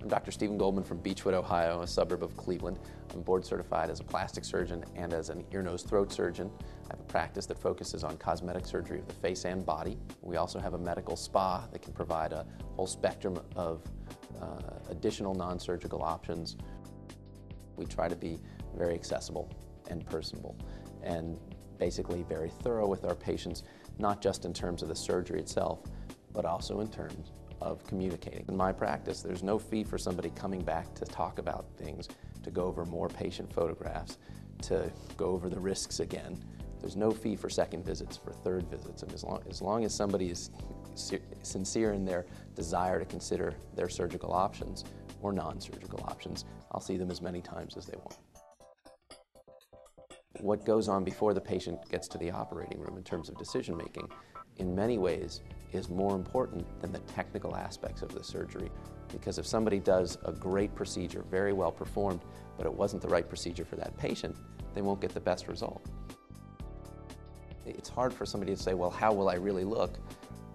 I'm Dr. Stephen Goldman from Beachwood, Ohio, a suburb of Cleveland. I'm board certified as a plastic surgeon and as an ear, nose, throat surgeon. I have a practice that focuses on cosmetic surgery of the face and body. We also have a medical spa that can provide a whole spectrum of additional non-surgical options. We try to be very accessible and personable and basically very thorough with our patients, not just in terms of the surgery itself, but also in terms of communicating. In my practice, there's no fee for somebody coming back to talk about things, to go over more patient photographs, to go over the risks again. There's no fee for second visits, for third visits, and as long as somebody is sincere in their desire to consider their surgical options or non-surgical options, I'll see them as many times as they want. What goes on before the patient gets to the operating room in terms of decision making, in many ways, is more important than the technical aspects of the surgery. Because if somebody does a great procedure, very well performed, but it wasn't the right procedure for that patient, they won't get the best result. It's hard for somebody to say, well, how will I really look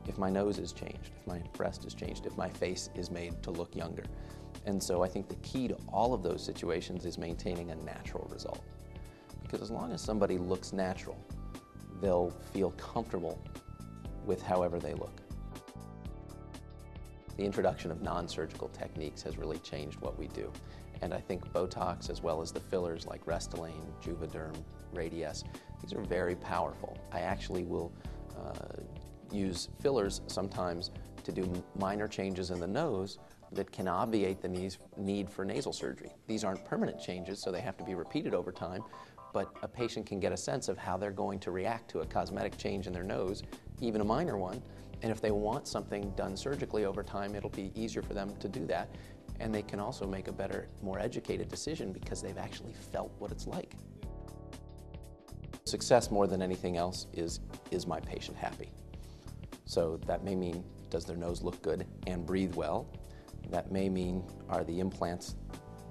if my nose is changed, if my breast is changed, if my face is made to look younger? And so I think the key to all of those situations is maintaining a natural result. Because as long as somebody looks natural, they'll feel comfortable with however they look. The introduction of non-surgical techniques has really changed what we do. And I think Botox, as well as the fillers like Restylane, Juvederm, Radiesse, these are very powerful. I actually will use fillers sometimes to do minor changes in the nose that can obviate the need for nasal surgery. These aren't permanent changes, so they have to be repeated over time, but a patient can get a sense of how they're going to react to a cosmetic change in their nose, even a minor one, and if they want something done surgically over time, it'll be easier for them to do that, and they can also make a better, more educated decision because they've actually felt what it's like. Success more than anything else is my patient happy? So that may mean, does their nose look good and breathe well? That may mean, are the implants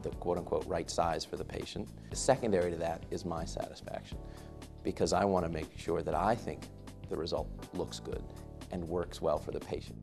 the quote-unquote right size for the patient? Secondary to that is my satisfaction, because I want to make sure that I think the result looks good and works well for the patient.